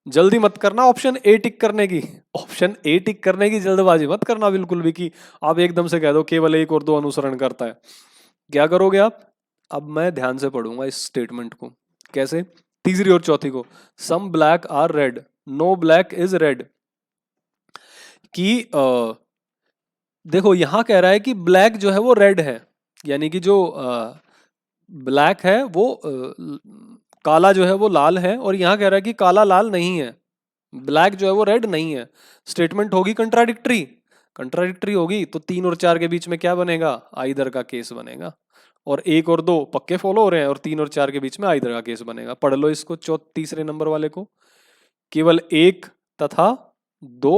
जल्दी मत करना ऑप्शन ए टिक करने की, ऑप्शन ए टिक करने की जल्दबाजी मत करना बिल्कुल भी कि आप एकदम से कह दो केवल एक और दो अनुसरण करता है। क्या करोगे आप? अब मैं ध्यान से पढ़ूंगा इस स्टेटमेंट को। कैसे? तीसरी और चौथी को, some black are red, no black is red, कि देखो यहां कह रहा है कि ब्लैक जो है वो रेड है, यानी कि जो ब्लैक है वो काला जो है वो लाल है, और यहाँ कह रहा है कि काला लाल नहीं है, ब्लैक जो है वो रेड नहीं है। स्टेटमेंट होगी कंट्राडिक्टरी, कंट्राडिक्टरी होगी तो 3 और 4 के बीच में क्या बनेगा? आइदर का केस बनेगा। और 1 और 2 पक्के फॉलो हो रहे हैं और 3 और 4 के बीच में आइदर का केस बनेगा। पढ़ लो इसको तीसरे नंबर वाले को, केवल 1 तथा 2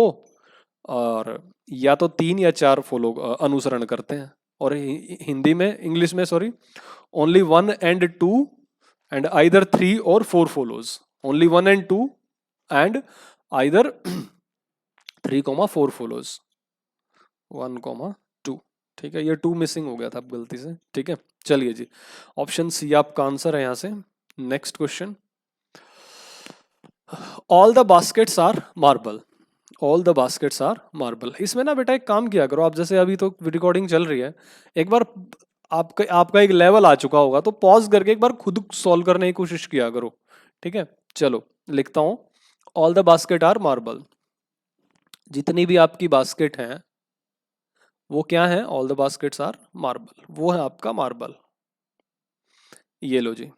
और या तो 3 या 4 फॉलो अनुसरण करते हैं। और हिंदी में, इंग्लिश में sorry, only 1 and 2 and either 3 और 4 follows, only 1 and 2 and either 3, 4 follows, 1, 2। ठीक है, ये 2 मिसिंग हो गया था गलती से। ठीक है, चलिए जी, ऑप्शन सी आपका आंसर है यहाँ से। Next question, all the baskets are marble, all the baskets are marble. इसमें ना बेटा एक काम किया करो आप, जैसे अभी तो रिकॉर्डिंग चल रही है, एक बार आपका आपका एक लेवल आ चुका होगा तो पॉज करके एक बार खुद सॉल्व करने की कोशिश किया करो। ठीक है, चलो लिखता हूं, all the basket are marble. जितनी भी आपकी बास्केट हैं वो क्या है? All the baskets are marble, वो है आपका मार्बल। ये लो जी।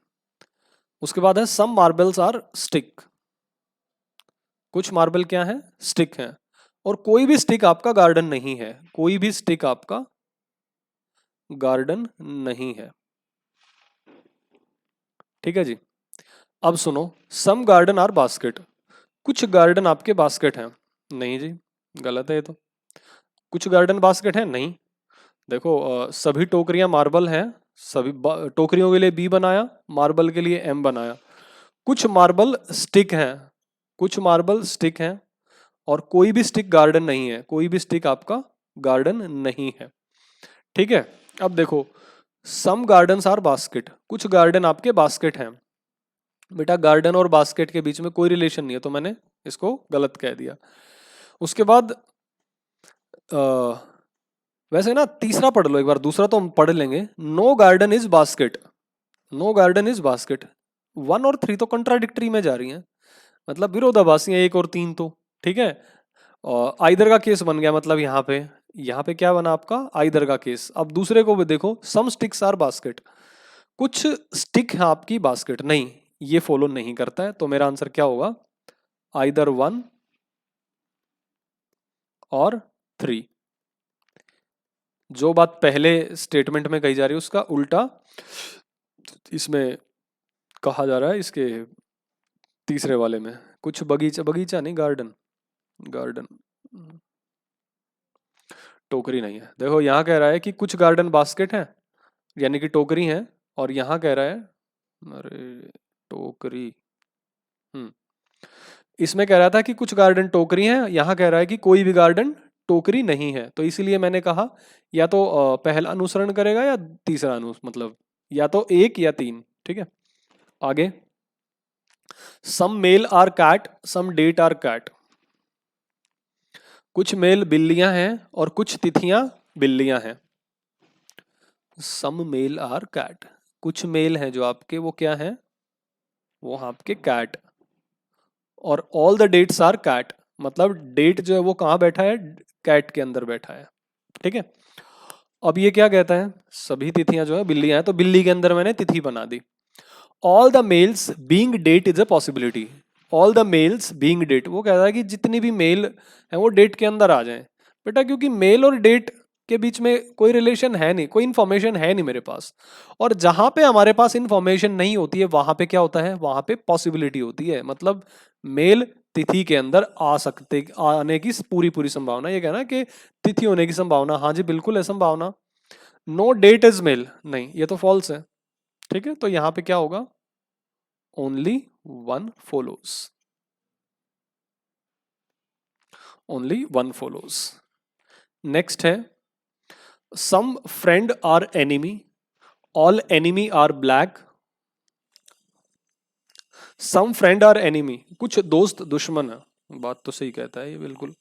उसके बाद है सम मार्बल्स आर स्टिक, कुछ मार्बल क्या है? स्टिक है। और कोई भी स्टिक आपका गार्डन नहीं है, कोई भी स्टिक आपका गार्डन नहीं है। ठीक है जी। अब सुनो, सम गार्डन आर बास्केट, कुछ गार्डन आपके बास्केट हैं। नहीं जी, गलत है ये तो। कुछ गार्डन बास्केट है नहीं। देखो सभी टोकरियां मार्बल हैं, सभी टोकरियों के लिए बी बनाया, मार्बल के लिए एम बनाया। कुछ मार्बल स्टिक हैं, कुछ मार्बल स्टिक हैं, और कोई भी स्टिक गार्डन नहीं है, कोई भी स्टिक आपका गार्डन नहीं है। ठीक है, अब देखो, सम गार्डन्स आर बास्केट, कुछ गार्डन आपके बास्केट हैं। बेटा गार्डन और बास्केट के बीच में कोई रिलेशन नहीं है, तो मैंने इसको गलत कह दिया। उसके बाद वैसे ना तीसरा पढ़ लो एक बार, दूसरा तो हम पढ़ लेंगे। No garden is basket, no garden is basket, 1 और 3 तो कंट्राडिक्टरी में जा रही हैं, मतलब विरोधाभासी हैं 1 और 3 तो। ठीक है, आइदर का केस बन गया, मतलब यहाँ पे क्या बना आपका? आइदर का केस। अब दूसरे को भी देखो, सम स्टिक्स आर बास्केट, कुछ स्टिक है आपकी बास्केट, नहीं ये फॉलो नहीं करता है, तो मेरा आंसर क्या होगा? आइदर 1 और 3। जो बात पहले स्टेटमेंट में कही जा रही है उसका उल्टा इसमें कहा जा रहा है, इसके तीसरे वाले में। कुछ बगीचा, बगीचा नहीं, गार्डन, गार्डन, टोकरी नहीं है। देखो यहाँ कह रहा है कि कुछ गार्डन बास्केट है, यानी कि टोकरी है, और यहाँ कह रहा है, अरे टोकरी, इसमें कह रहा था कि कुछ गार्डन टोकरी हैं, यहाँ कह रहा है कि कोई भी गार्डन टोकरी नहीं है। तो इसीलिए मैंने कहा या तो पहला अनुसरण करेगा या तीसरा मतलब या तो 1 या 3। ठीक है, आगे, some male are cat, some date are cat, कुछ मेल बिल्लियां हैं और कुछ तिथियां बिल्लियां हैं। सम मेल आर कैट, कुछ मेल हैं जो आपके वो क्या हैं? वो आपके कैट। और all the dates are cat, मतलब डेट जो है वो कहाँ बैठा है? कैट के अंदर बैठा है। ठीक है, अब ये क्या कहता है? सभी तिथियां जो है बिल्लियां हैं, तो बिल्ली के अंदर मैंने तिथि बना दी। All the males being date is a possibility, all the males being date, वो कहता है कि जितनी भी मेल है वो डेट के अंदर आ जाएं। बेटा क्योंकि मेल और डेट के बीच में कोई रिलेशन है नहीं, कोई इंफॉर्मेशन है नहीं मेरे पास। और जहां पे हमारे पास इंफॉर्मेशन नहीं होती है वहां पे क्या होता है, वहां पे पॉसिबिलिटी होती है, मतलब मेल तिथि के अंदर आ सकते, आने की पूरी पूरी संभावना। ये कहना कि तिथि होने की संभावना, हाँ जी बिल्कुल है संभावना। नो डेट इज मेल, नहीं ये तो फॉल्स है। ठीक है, तो यहां पे क्या होगा, only one follows, only one follows. Next है, some friend are enemy, all enemy are black. Some friend are enemy, कुछ दोस्त दुश्मन है, बात तो सही कहता है ये बिल्कुल।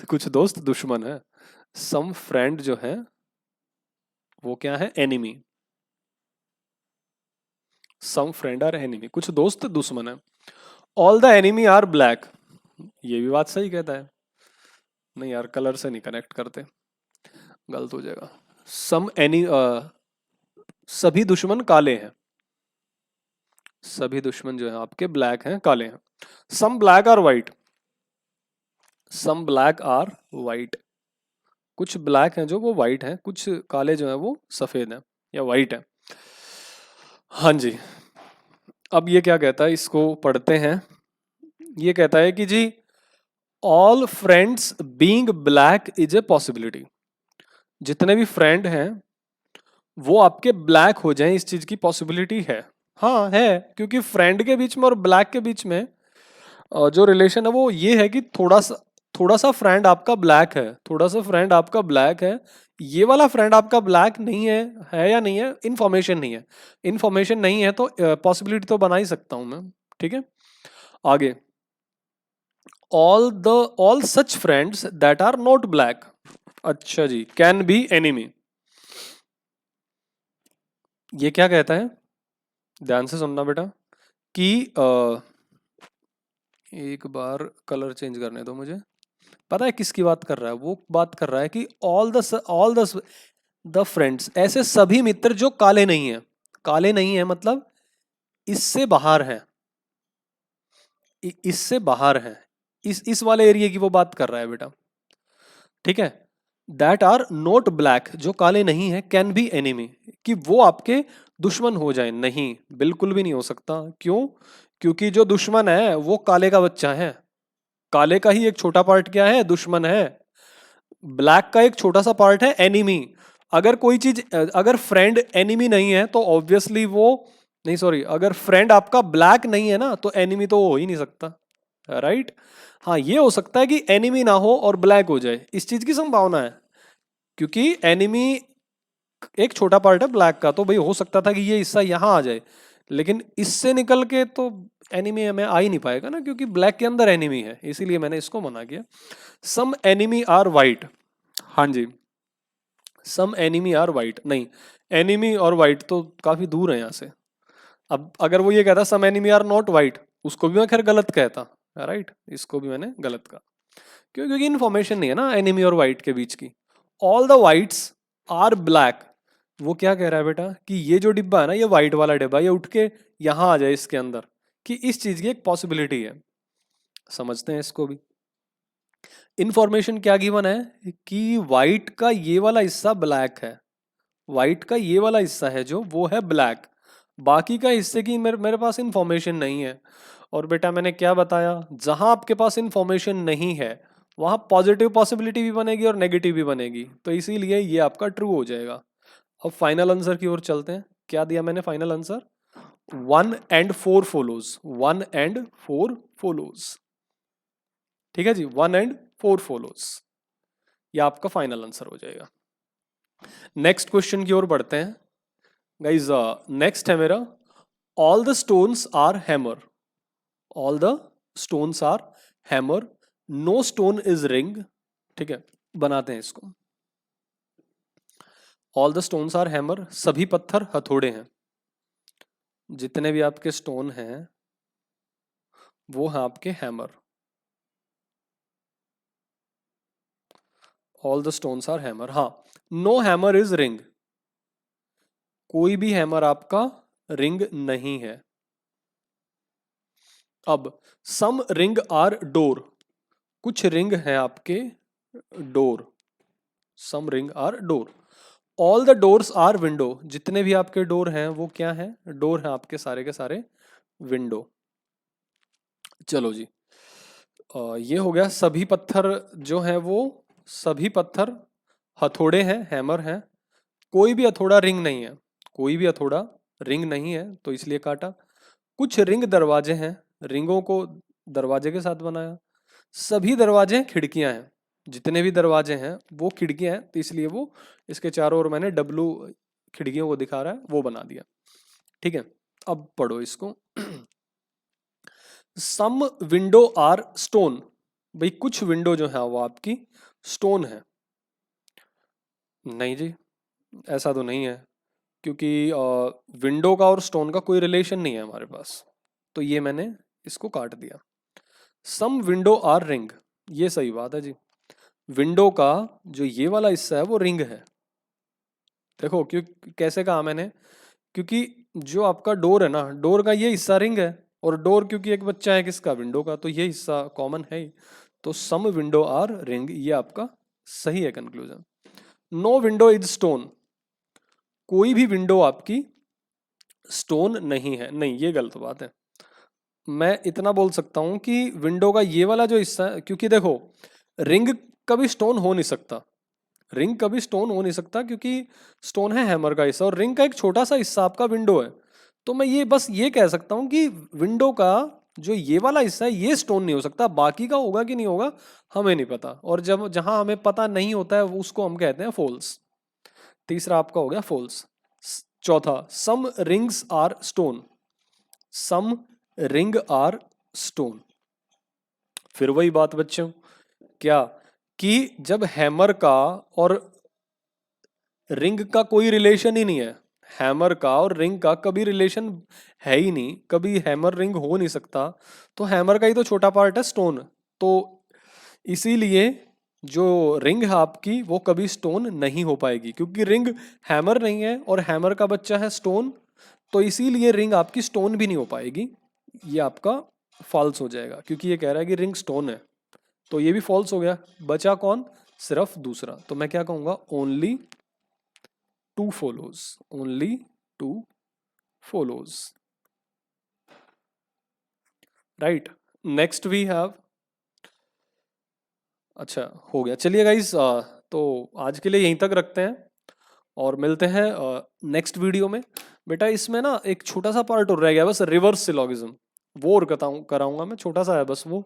कुछ दोस्त दुश्मन है। सम फ्रेंड जो है वो क्या है, enemy. Some friend are enemy, कुछ दोस्त दुश्मन है। All the enemy are black, ये भी बात सही कहता है। नहीं यार, कलर से नहीं कनेक्ट करते, गलत हो जाएगा। सम एनी सभी दुश्मन काले हैं, सभी दुश्मन जो है आपके ब्लैक हैं, काले हैं। Some black are white, some black are white, कुछ ब्लैक हैं जो वो वाइट हैं, कुछ काले जो हैं वो सफेद हैं या वाइट हैं। हाँ जी, अब ये क्या कहता है, इसको पढ़ते हैं। ये कहता है कि जी all friends being black is a possibility, जितने भी फ्रेंड हैं वो आपके ब्लैक हो जाएं, इस चीज की पॉसिबिलिटी है। हाँ है, क्योंकि फ्रेंड के बीच में और ब्लैक के बीच में जो रिलेशन है वो ये है कि थोड़ा सा फ्रेंड आपका ब्लैक है, थोड़ा सा फ्रेंड आपका ब्लैक है। ये वाला फ्रेंड आपका ब्लैक नहीं है या नहीं है, इन्फॉर्मेशन नहीं है। इन्फॉर्मेशन नहीं है तो पॉसिबिलिटी तो बना ही सकता हूं मैं। ठीक है, आगे, all such friends that are not black. अच्छा जी, कैन बी एनिमी। ये क्या कहता है, ध्यान से सुनना बेटा, कि एक बार कलर चेंज करने दो मुझे। पता है किसकी बात कर रहा है, वो बात कर रहा है कि ऑल द फ्रेंड्स, ऐसे सभी मित्र जो काले नहीं है। काले नहीं है मतलब इससे बाहर हैं, इससे बाहर हैं, इस वाले एरिया की वो बात कर रहा है बेटा। ठीक है, दैट आर नोट ब्लैक, जो काले नहीं है, कैन बी एनिमी, कि वो आपके दुश्मन हो जाए। नहीं, बिल्कुल भी नहीं हो सकता। क्यों? क्योंकि जो दुश्मन है वो काले का बच्चा है, काले का ही एक छोटा पार्ट क्या है, दुश्मन है। ब्लैक का एक छोटा सा पार्ट है एनिमी। अगर कोई चीज, अगर फ्रेंड एनिमी नहीं है तो ऑब्वियसली वो, नहीं सॉरी, अगर फ्रेंड आपका ब्लैक नहीं है ना तो एनिमी तो हो ही नहीं सकता, राइट। हाँ, ये हो सकता है कि एनिमी ना हो और ब्लैक हो जाए, इस चीज की संभावना है, क्योंकि एनिमी एक छोटा पार्ट है ब्लैक का, तो भाई हो सकता था कि ये हिस्सा यहाँ आ जाए, लेकिन इससे निकल के तो एनिमी हमें आ ही नहीं पाएगा ना, क्योंकि ब्लैक के अंदर एनिमी है, इसीलिए मैंने इसको मना किया। सम एनिमी आर वाइट, हाँ जी, सम एनिमी आर वाइट, नहीं, एनिमी और वाइट तो काफी दूर है यहाँ से। अब अगर वो ये कहता सम एनिमी आर नॉट वाइट, उसको भी मैं खैर गलत कहता, राइट, इसको भी मैंने गलत कहा। क्यों? क्योंकि इन्फॉर्मेशन नहीं है ना एनिमी और वाइट के बीच की। All the whites are black, वो क्या कह रहा है बेटा कि ये जो डिब्बा है ना, ये वाइट वाला डिब्बा, ये उठ के यहां आ जाए इसके अंदर, कि इस चीज की एक पॉसिबिलिटी है। समझते हैं इसको भी। इंफॉर्मेशन क्या गिवन है कि वाइट का ये वाला हिस्सा ब्लैक है, वाइट का ये वाला हिस्सा है जो वो है ब्लैक, बाकी का हिस्से की मेरे पास इंफॉर्मेशन नहीं है। और बेटा मैंने क्या बताया, जहां आपके पास इंफॉर्मेशन नहीं है वहां पॉजिटिव पॉसिबिलिटी भी बनेगी और नेगेटिव भी बनेगी, तो इसीलिए ये आपका ट्रू हो जाएगा। अब फाइनल आंसर की ओर चलते हैं। क्या दिया मैंने final answer, 1 and 4 follows, 1 and 4 follows। ठीक है जी, 1 and 4 follows, ये आपका फाइनल आंसर हो जाएगा। नेक्स्ट क्वेश्चन की ओर बढ़ते हैं गाइज। नेक्स्ट है मेरा, all the stones are hammer, all the stones are hammer, no stone is ring. ठीक है, बनाते हैं इसको। All the stones are hammer, सभी पत्थर हथौड़े हैं, जितने भी आपके स्टोन हैं वो हैं आपके hammer. All the stones are hammer, हाँ। नो हैमर इज रिंग, कोई भी हैमर आपका रिंग नहीं है। अब सम रिंग आर डोर, कुछ रिंग है आपके door. Some ring are door. All the doors are window, जितने भी आपके डोर हैं वो क्या हैं, डोर हैं आपके सारे के सारे विंडो। चलो जी, ये हो गया। सभी पत्थर जो हैं वो सभी पत्थर हथौड़े हैं, हैमर हैं। कोई भी हथौड़ा रिंग नहीं है, कोई भी हथौड़ा रिंग नहीं है तो इसलिए काटा। कुछ रिंग दरवाजे हैं, रिंगों को दरवाजे के साथ बनाया। सभी दरवाजे खिड़कियां हैं, जितने भी दरवाजे हैं वो खिड़कियां हैं तो इसलिए वो इसके चारों ओर मैंने डब्लू खिड़कियों को दिखा रहा है वो बना दिया। ठीक है, अब पढ़ो इसको। सम विंडो आर स्टोन, भाई कुछ विंडो जो है वो आपकी स्टोन है। नहीं जी, ऐसा तो नहीं है, क्योंकि विंडो का और स्टोन का कोई रिलेशन नहीं है हमारे पास, तो ये मैंने इसको काट दिया। सम विंडो आर रिंग, ये सही बात है जी। विंडो का जो ये वाला हिस्सा है वो रिंग है। देखो क्यों, कैसे कहा मैंने, क्योंकि जो आपका डोर है ना, डोर का ये हिस्सा रिंग है, और डोर क्योंकि एक बच्चा है किसका, विंडो का, तो ये हिस्सा कॉमन है ही। तो सम विंडो आर रिंग, ये आपका सही है conclusion. No window is stone, कोई भी विंडो आपकी स्टोन नहीं है, नहीं ये गलत बात है। मैं इतना बोल सकता हूं कि विंडो का ये वाला जो हिस्सा है, क्योंकि देखो रिंग कभी स्टोन हो नहीं सकता, रिंग कभी स्टोन हो नहीं सकता, क्योंकि स्टोन है हैमर का हिस्सा और रिंग का एक छोटा सा हिस्सा आपका विंडो है। तो मैं ये बस ये कह सकता हूं कि विंडो का जो ये वाला हिस्सा है ये स्टोन नहीं हो सकता, बाकी का होगा कि नहीं होगा हमें नहीं पता, और जब जहां हमें पता नहीं होता है उसको हम कहते हैं फॉल्स। तीसरा आपका हो गया फॉल्स। चौथा, some rings are stone, some ring are stone. फिर वही बात बच्चों, क्या कि जब हैमर का और रिंग का कोई रिलेशन ही नहीं है, हैमर का और रिंग का कभी रिलेशन है ही नहीं, कभी हैमर रिंग हो नहीं सकता, तो हैमर का ही तो छोटा पार्ट है स्टोन, तो इसीलिए जो रिंग है आपकी वो कभी स्टोन नहीं हो पाएगी, क्योंकि रिंग हैमर नहीं है और हैमर का बच्चा है स्टोन, तो इसीलिए रिंग आपकी स्टोन भी नहीं हो पाएगी। ये आपका फॉल्स हो जाएगा, क्योंकि ये कह रहा है कि रिंग स्टोन है, तो ये भी फॉल्स हो गया। बचा कौन, सिर्फ दूसरा, तो मैं क्या कहूंगा, only two follows, only two follows, right? Next we have, अच्छा हो गया। चलिए गाइस, तो आज के लिए यहीं तक रखते हैं और मिलते हैं नेक्स्ट वीडियो में। बेटा इसमें ना एक छोटा सा पार्ट और रह गया बस, रिवर्स सिलोगिज्म, वो और कराऊंगा मैं, छोटा सा है बस वो।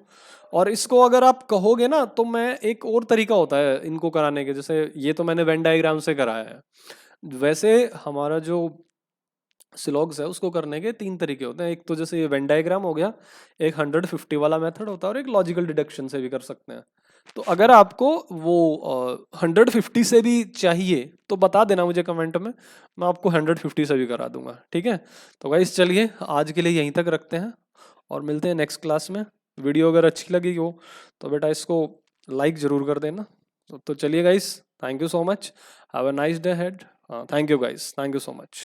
और इसको अगर आप कहोगे ना तो मैं, एक और तरीका होता है इनको कराने के, जैसे ये तो मैंने वेन डायग्राम से कराया है, वैसे हमारा जो सिलॉग्स है उसको करने के 3 तरीके होते हैं। एक तो जैसे ये वेन डायग्राम हो गया, एक 150 वाला मेथड होता है, और एक लॉजिकल डिडक्शन से भी कर सकते हैं। तो अगर आपको वो 150 से भी चाहिए तो बता देना मुझे कमेंट में, मैं आपको 150 से भी करा दूंगा, ठीक है। तो गाइस चलिए आज के लिए यहीं तक रखते हैं और मिलते हैं नेक्स्ट क्लास में। वीडियो अगर अच्छी लगी हो तो बेटा इसको लाइक ज़रूर कर देना। तो चलिए guys, thank you so much, have a nice day head. Thank you guys, thank you so much.